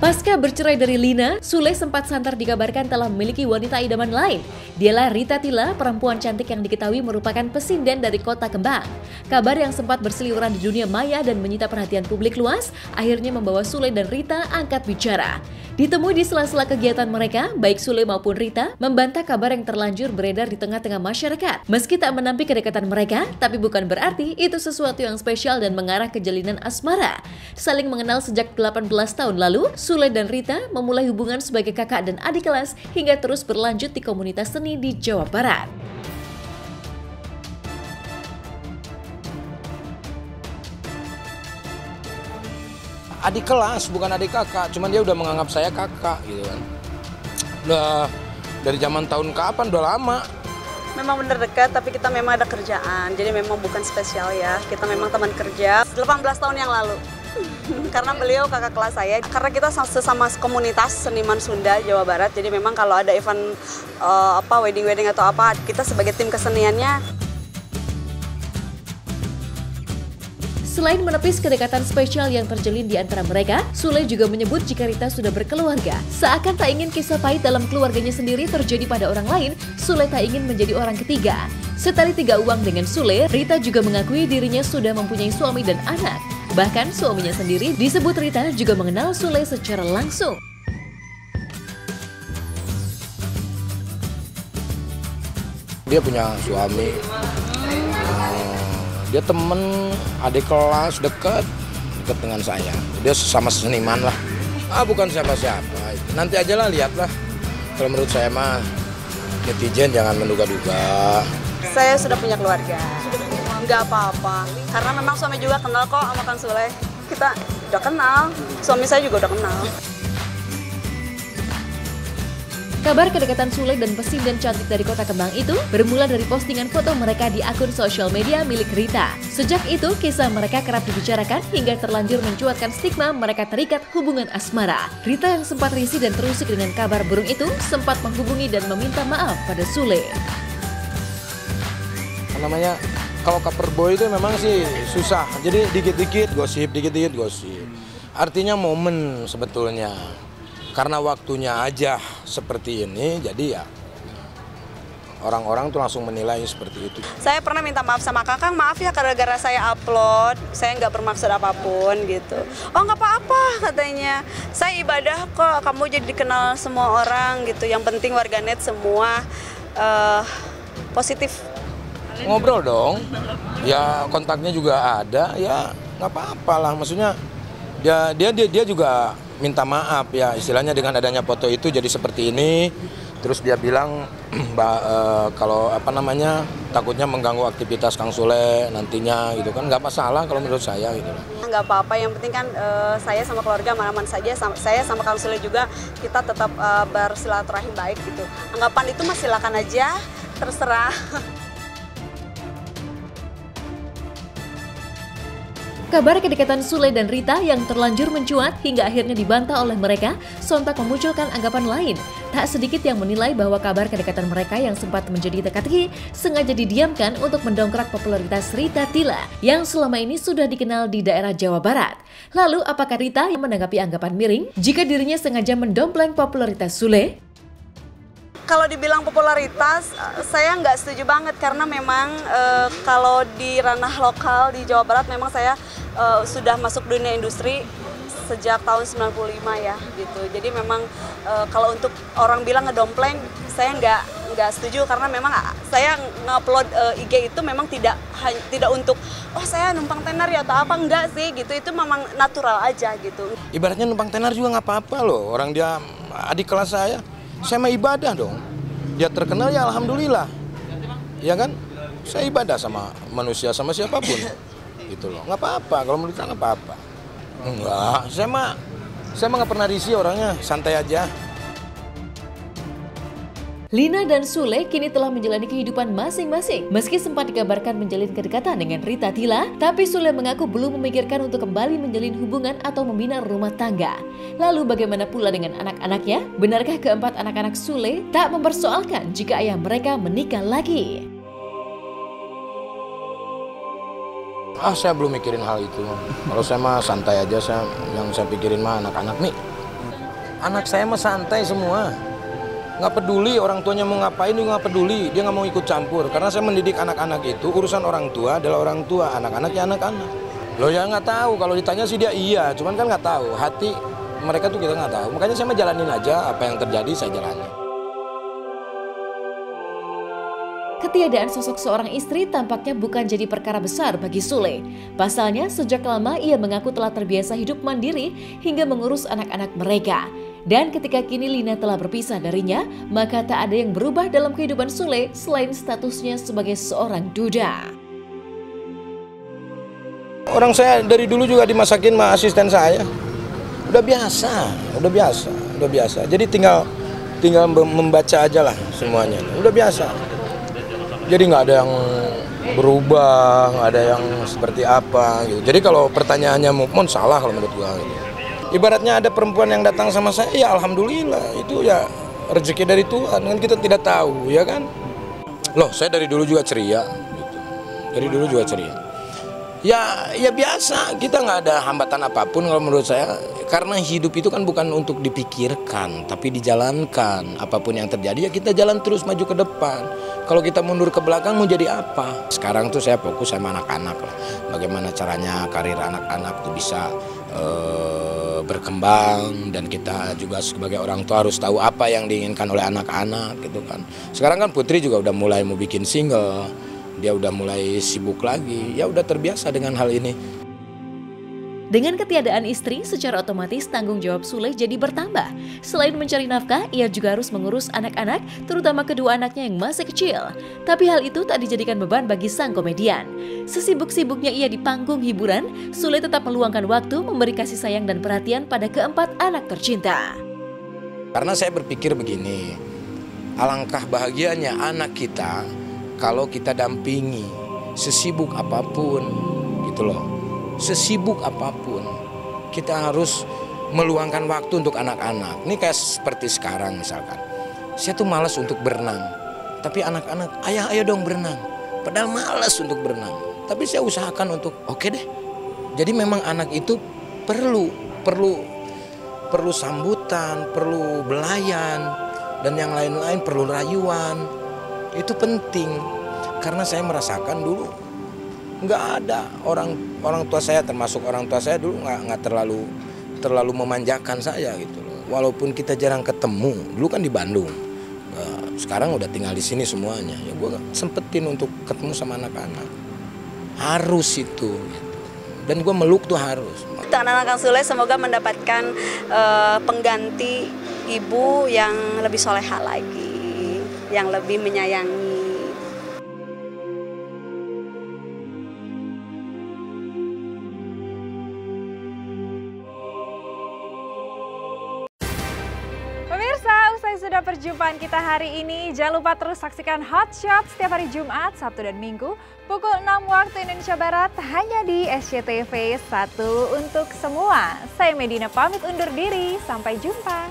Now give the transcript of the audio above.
Pasca bercerai dari Lina, Sule sempat santer dikabarkan telah memiliki wanita idaman lain. Dialah Rita Tila, perempuan cantik yang diketahui merupakan pesinden dari Kota Kembang. Kabar yang sempat berseliweran di dunia maya dan menyita perhatian publik luas, akhirnya membawa Sule dan Rita angkat bicara. Ditemui di sela-sela kegiatan mereka, baik Sule maupun Rita membantah kabar yang terlanjur beredar di tengah-tengah masyarakat. Meski tak menampik kedekatan mereka, tapi bukan berarti itu sesuatu yang spesial dan mengarah ke jalinan asmara. Saling mengenal sejak 18 tahun lalu, Sule dan Rita memulai hubungan sebagai kakak dan adik kelas hingga terus berlanjut di komunitas seni di Jawa Barat. Adik kelas, bukan adik kakak, cuman dia udah menganggap saya kakak gitu kan. Udah dari zaman tahun kapan, udah lama. Memang bener dekat, tapi kita memang ada kerjaan, jadi memang bukan spesial ya. Kita memang teman kerja 18 tahun yang lalu. Karena beliau kakak kelas saya, karena kita sesama komunitas seniman Sunda Jawa Barat, jadi memang kalau ada event wedding atau apa, kita sebagai tim keseniannya. Selain menepis kedekatan spesial yang terjalin di antara mereka, Sule juga menyebut jika Rita sudah berkeluarga. Seakan tak ingin kisah pahit dalam keluarganya sendiri terjadi pada orang lain, Sule tak ingin menjadi orang ketiga. Setali tiga uang dengan Sule, Rita juga mengakui dirinya sudah mempunyai suami dan anak. Bahkan suaminya sendiri disebut Rita juga mengenal Sule secara langsung. Dia punya suami. Dia temen, adik kelas, dekat dengan saya. Dia sesama seniman lah. Bukan siapa-siapa. Nanti aja lah, lihatlah. Kalau menurut saya mah, netizen jangan menduga-duga. Saya sudah punya keluarga, nggak apa-apa. Karena memang suami juga kenal kok sama Kang Sule. Kita udah kenal, suami saya juga udah kenal. Kabar kedekatan Sule dan pesinden cantik dari Kota Kembang itu bermula dari postingan foto mereka di akun sosial media milik Rita. Sejak itu, kisah mereka kerap dibicarakan hingga terlanjur mencuatkan stigma mereka terikat hubungan asmara. Rita yang sempat risih dan terusik dengan kabar burung itu sempat menghubungi dan meminta maaf pada Sule. Namanya, kalau coverboy itu memang sih susah. Jadi dikit-dikit gosip, dikit-dikit gosip. Artinya momen sebetulnya. Karena waktunya aja seperti ini, jadi ya orang-orang tuh langsung menilai seperti itu. Saya pernah minta maaf sama Kakang, maaf ya gara-gara saya upload, saya nggak bermaksud apapun gitu. Oh nggak apa-apa katanya, saya ibadah kok, kamu jadi dikenal semua orang gitu. Yang penting warganet semua positif. Ngobrol dong, ya kontaknya juga ada, ya nggak apa-apa lah. Maksudnya dia juga minta maaf ya, istilahnya dengan adanya foto itu jadi seperti ini. Terus dia bilang kalau takutnya mengganggu aktivitas Kang Sule nantinya gitu kan, nggak masalah kalau menurut saya gitu. Nggak apa-apa, yang penting kan saya sama keluarga aman-aman saja, saya sama Kang Sule juga kita tetap bersilaturahim baik gitu. Anggapan itu mah silakan aja, terserah. Kabar kedekatan Sule dan Rita yang terlanjur mencuat hingga akhirnya dibantah oleh mereka sontak memunculkan anggapan lain. Tak sedikit yang menilai bahwa kabar kedekatan mereka yang sempat menjadi teka-teki sengaja didiamkan untuk mendongkrak popularitas Rita Tila yang selama ini sudah dikenal di daerah Jawa Barat. Lalu apakah Rita yang menanggapi anggapan miring jika dirinya sengaja mendompleng popularitas Sule? Kalau dibilang popularitas, saya nggak setuju banget karena memang kalau di ranah lokal di Jawa Barat memang saya sudah masuk dunia industri sejak tahun 95 ya gitu. Jadi memang kalau untuk orang bilang ngedompleng, saya nggak setuju karena memang saya ngupload IG itu memang tidak untuk saya numpang tenar ya atau apa, enggak sih gitu. Itu memang natural aja gitu. Ibaratnya numpang tenar juga nggak apa-apa loh. Orang dia adik kelas saya mah ibadah dong. Dia terkenal ya alhamdulillah. Ya kan? Saya ibadah sama manusia, sama siapapun. Gitu loh. Nggak apa-apa, kalau menurut saya nggak apa-apa. Enggak, saya mah nggak pernah risih orangnya, santai aja. Lina dan Sule kini telah menjalani kehidupan masing-masing. Meski sempat dikabarkan menjalin kedekatan dengan Rita Tila, tapi Sule mengaku belum memikirkan untuk kembali menjalin hubungan atau membina rumah tangga. Lalu bagaimana pula dengan anak-anaknya? Benarkah keempat anak-anak Sule tak mempersoalkan jika ayah mereka menikah lagi? Saya belum mikirin hal itu. Kalau saya mah santai aja, yang saya pikirin mah anak-anak nih. Anak saya mah santai semua. Nggak peduli orang tuanya mau ngapain, juga nggak peduli. Dia nggak mau ikut campur. Karena saya mendidik anak-anak itu, urusan orang tua adalah orang tua. Anak-anak ya anak-anak. Loh ya nggak tahu, kalau ditanya sih dia iya. Cuman kan nggak tahu, hati mereka tuh kita nggak tahu. Makanya saya mah jalanin aja, apa yang terjadi saya jalani. Ketiadaan sosok seorang istri tampaknya bukan jadi perkara besar bagi Sule. Pasalnya, sejak lama ia mengaku telah terbiasa hidup mandiri hingga mengurus anak-anak mereka. Dan ketika kini Lina telah berpisah darinya, maka tak ada yang berubah dalam kehidupan Sule selain statusnya sebagai seorang duda. Orang saya dari dulu juga dimasakin sama asisten saya. Udah biasa. Jadi tinggal membaca aja lah semuanya. Udah biasa. Jadi nggak ada yang berubah, nggak ada yang seperti apa gitu. Jadi kalau pertanyaannya mukmon salah kalau menurut gua gitu. Ibaratnya ada perempuan yang datang sama saya, ya alhamdulillah itu ya rezeki dari Tuhan, kan kita tidak tahu ya kan. Loh, saya dari dulu juga ceria gitu. Dari dulu juga ceria. Ya biasa, kita nggak ada hambatan apapun kalau menurut saya. Karena hidup itu kan bukan untuk dipikirkan, tapi dijalankan. Apapun yang terjadi ya kita jalan terus maju ke depan. Kalau kita mundur ke belakang mau jadi apa? Sekarang tuh saya fokus sama anak-anak lah. Bagaimana caranya karir anak-anak tuh bisa berkembang, dan kita juga sebagai orang tua harus tahu apa yang diinginkan oleh anak-anak gitu kan. Sekarang kan Putri juga udah mulai mau bikin single. Dia udah mulai sibuk lagi, ya udah terbiasa dengan hal ini. Dengan ketiadaan istri, secara otomatis tanggung jawab Sule jadi bertambah. Selain mencari nafkah, ia juga harus mengurus anak-anak, terutama kedua anaknya yang masih kecil. Tapi hal itu tak dijadikan beban bagi sang komedian. Sesibuk-sibuknya ia di panggung hiburan, Sule tetap meluangkan waktu memberi kasih sayang dan perhatian pada keempat anak tercinta. Karena saya berpikir begini, alangkah bahagianya anak kita kalau kita dampingi sesibuk apapun gitu loh. Sesibuk apapun kita harus meluangkan waktu untuk anak-anak. Ini kayak seperti sekarang misalkan, saya tuh malas untuk berenang, tapi anak-anak ayo dong berenang, padahal malas untuk berenang, tapi saya usahakan untuk oke deh. Jadi memang anak itu perlu sambutan, perlu belayan, dan yang lain-lain, perlu rayuan. Itu penting karena saya merasakan dulu nggak ada orang tua saya, termasuk orang tua saya dulu nggak terlalu memanjakan saya gitu loh. Walaupun kita jarang ketemu, dulu kan di Bandung, sekarang udah tinggal di sini semuanya. Ya gue sempetin untuk ketemu sama anak-anak, harus itu gitu. Dan gue meluk tuh harus. Anak-anak Kang Sule semoga mendapatkan pengganti ibu yang lebih soleha lagi, yang lebih menyayangi. Usai sudah perjumpaan kita hari ini, jangan lupa terus saksikan Hot Shot setiap hari Jumat, Sabtu dan Minggu pukul 6 waktu Indonesia Barat hanya di SCTV 1 untuk semua. Saya Medina pamit undur diri, sampai jumpa.